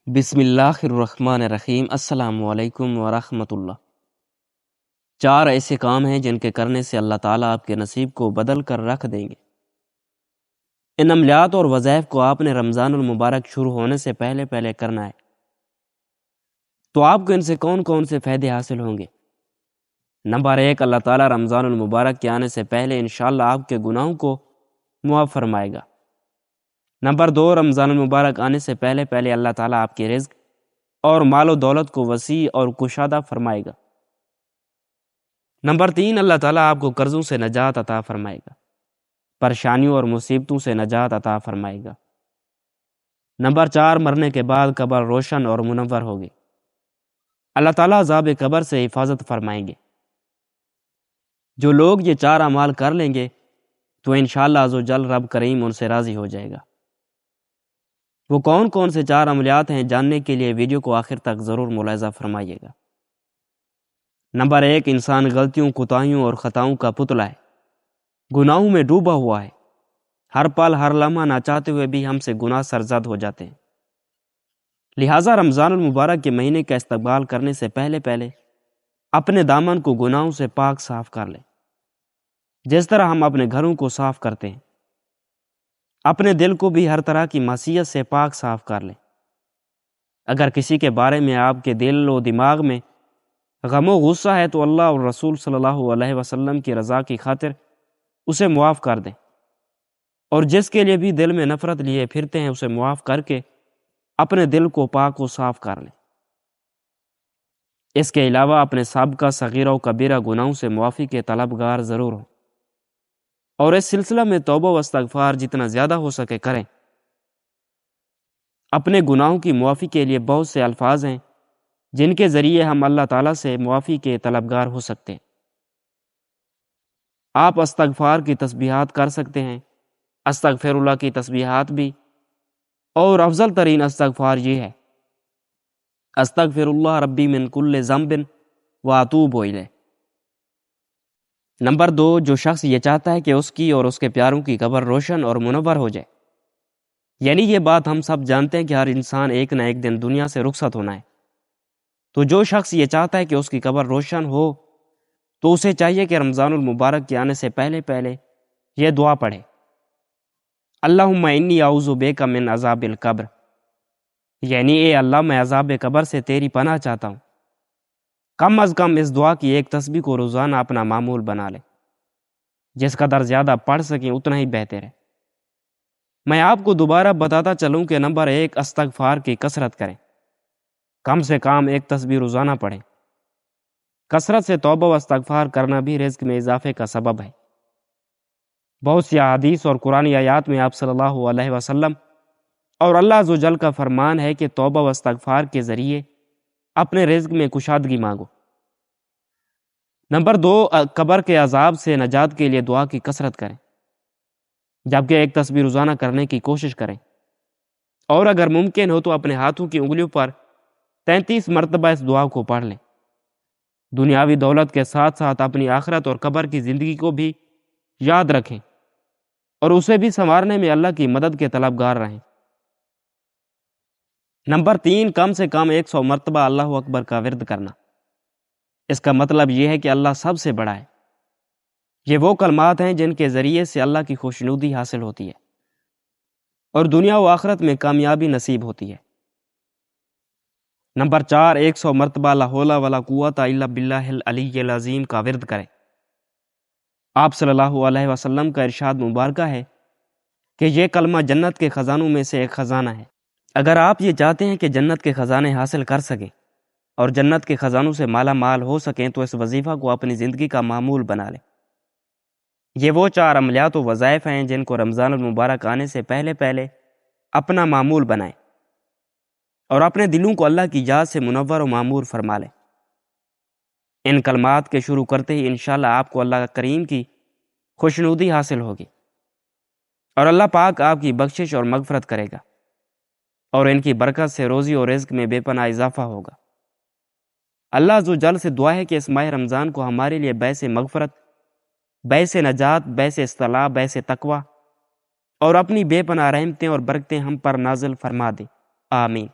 بسم اللہ الرحمن الرحیم۔ السلام علیکم ورحمۃ اللہ۔ 4 ایسے کام ہیں جن کے کرنے سے اللہ تعالیٰ آپ کے نصیب کو بدل کر رکھ دیں گے۔ ان عملیات اور وظائف کو آپ نے رمضان المبارک شروع ہونے سے پہلے کرنا ہے، تو آپ کو ان سے کون کون سے فائدے حاصل ہوں گے؟ نمبر 1، اللہ تعالیٰ رمضان المبارک کے آنے سے پہلے انشاءاللہ آپ کے گناہوں کو معاف فرمائے گا۔ نمبر 2، رمضان المبارک آنے سے پہلے اللہ تعالیٰ آپ کے رزق اور مال و دولت کو وسیع اور کشادہ فرمائے گا۔ نمبر 3، اللہ تعالیٰ آپ کو قرضوں سے نجات عطا فرمائے گا، پریشانیوں اور مصیبتوں سے نجات عطا فرمائے گا۔ نمبر 4، مرنے کے بعد قبر روشن اور منور ہوگی، اللہ تعالیٰ عذاب قبر سے حفاظت فرمائیں گے۔ جو لوگ یہ 4 اعمال کر لیں گے تو انشاءاللہ عزوجل رب کریم ان سے راضی ہو جائے گا۔ وہ کون کون سے 4 عملیات ہیں، جاننے کے لیے ویڈیو کو آخر تک ضرور ملاحظہ فرمائیے گا۔ نمبر 1، انسان غلطیوں، کوتاہیوں اور خطاؤں کا پتلا ہے، گناہوں میں ڈوبا ہوا ہے۔ ہر پل، ہر لمحہ نہ چاہتے ہوئے بھی ہم سے گناہ سرزد ہو جاتے ہیں۔ لہٰذا رمضان المبارک کے مہینے کا استقبال کرنے سے پہلے اپنے دامن کو گناہوں سے پاک صاف کر لیں، جس طرح ہم اپنے گھروں کو صاف کرتے ہیں۔ اپنے دل کو بھی ہر طرح کی معصیت سے پاک صاف کر لیں۔ اگر کسی کے بارے میں آپ کے دل و دماغ میں غم و غصہ ہے تو اللہ اور رسول صلی اللہ علیہ وسلم کی رضا کی خاطر اسے معاف کر دیں، اور جس کے لیے بھی دل میں نفرت لیے پھرتے ہیں اسے معاف کر کے اپنے دل کو پاک و صاف کر لیں۔ اس کے علاوہ اپنے سابقہ صغیرہ و کبیرہ گناہوں سے معافی کے طلبگار ضرور ہوں، اور اس سلسلہ میں توبہ و استغفار جتنا زیادہ ہو سکے کریں۔ اپنے گناہوں کی معافی کے لیے بہت سے الفاظ ہیں جن کے ذریعے ہم اللہ تعالیٰ سے معافی کے طلبگار ہو سکتے ہیں۔ آپ استغفار کی تسبیحات کر سکتے ہیں، استغفر اللہ کی تسبیحات بھی، اور افضل ترین استغفار یہ ہے: استغفر اللہ ربی من کل ذنب واتوب الیہ۔ نمبر 2، جو شخص یہ چاہتا ہے کہ اس کی اور اس کے پیاروں کی قبر روشن اور منور ہو جائے، یعنی یہ بات ہم سب جانتے ہیں کہ ہر انسان ایک نہ ایک دن دنیا سے رخصت ہونا ہے، تو جو شخص یہ چاہتا ہے کہ اس کی قبر روشن ہو تو اسے چاہیے کہ رمضان المبارک کے آنے سے پہلے یہ دعا پڑھے: اللہم انی اعوذ بک من عذاب القبر، یعنی اے اللہ میں عذاب قبر سے تیری پناہ چاہتا ہوں۔ کم از کم اس دعا کی ایک تسبیح کو روزانہ اپنا معمول بنا لیں، جس قدر زیادہ پڑھ سکیں اتنا ہی بہتر ہے۔ میں آپ کو دوبارہ بتاتا چلوں کہ نمبر 1، استغفار کی کثرت کریں، کم سے کم ایک تسبیح روزانہ پڑھیں۔ کثرت سے توبہ و استغفار کرنا بھی رزق میں اضافے کا سبب ہے۔ بہت سی احادیث اور قرآنی آیات میں آپ صلی اللہ علیہ وسلم اور اللہ عز و جل کا فرمان ہے کہ توبہ و استغفار کے ذریعے اپنے رزق میں کشادگی مانگو۔ نمبر 2، قبر کے عذاب سے نجات کے لیے دعا کی کثرت کریں، جبکہ ایک تسبیح روزانہ کرنے کی کوشش کریں، اور اگر ممکن ہو تو اپنے ہاتھوں کی انگلیوں پر 33 مرتبہ اس دعا کو پڑھ لیں۔ دنیاوی دولت کے ساتھ ساتھ اپنی آخرت اور قبر کی زندگی کو بھی یاد رکھیں، اور اسے بھی سنوارنے میں اللہ کی مدد کے طلبگار رہیں۔ نمبر 3، کم سے کم 100 مرتبہ اللہ اکبر کا ورد کرنا۔ اس کا مطلب یہ ہے کہ اللہ سب سے بڑا ہے۔ یہ وہ کلمات ہیں جن کے ذریعے سے اللہ کی خوشنودی حاصل ہوتی ہے اور دنیا و آخرت میں کامیابی نصیب ہوتی ہے۔ نمبر 4، 100 مرتبہ لا حول ولا قوت الا باللہ العلی العظیم کا ورد کریں۔ آپ صلی اللہ علیہ وسلم کا ارشاد مبارکہ ہے کہ یہ کلمہ جنت کے خزانوں میں سے ایک خزانہ ہے۔ اگر آپ یہ چاہتے ہیں کہ جنت کے خزانے حاصل کر سکیں اور جنت کے خزانوں سے مالا مال ہو سکیں تو اس وظیفہ کو اپنی زندگی کا معمول بنا لیں۔ یہ وہ 4 عملیات و وظائف ہیں جن کو رمضان المبارک آنے سے پہلے اپنا معمول بنائیں، اور اپنے دلوں کو اللہ کی یاد سے منور و معمور فرما لیں۔ ان کلمات کے شروع کرتے ہی انشاءاللہ آپ کو اللہ کریم کی خوشنودی حاصل ہوگی، اور اللہ پاک آپ کی بخشش اور مغفرت کرے گا، اور ان کی برکت سے روزی اور رزق میں بے پناہ اضافہ ہوگا۔ اللہ عز و جل سے دعا ہے کہ اس ماہ رمضان کو ہمارے لیے باعث مغفرت، باعث نجات، باعث اصطلاح، باعث تقوی اور اپنی بے پناہ رحمتیں اور برکتیں ہم پر نازل فرما دے، آمین۔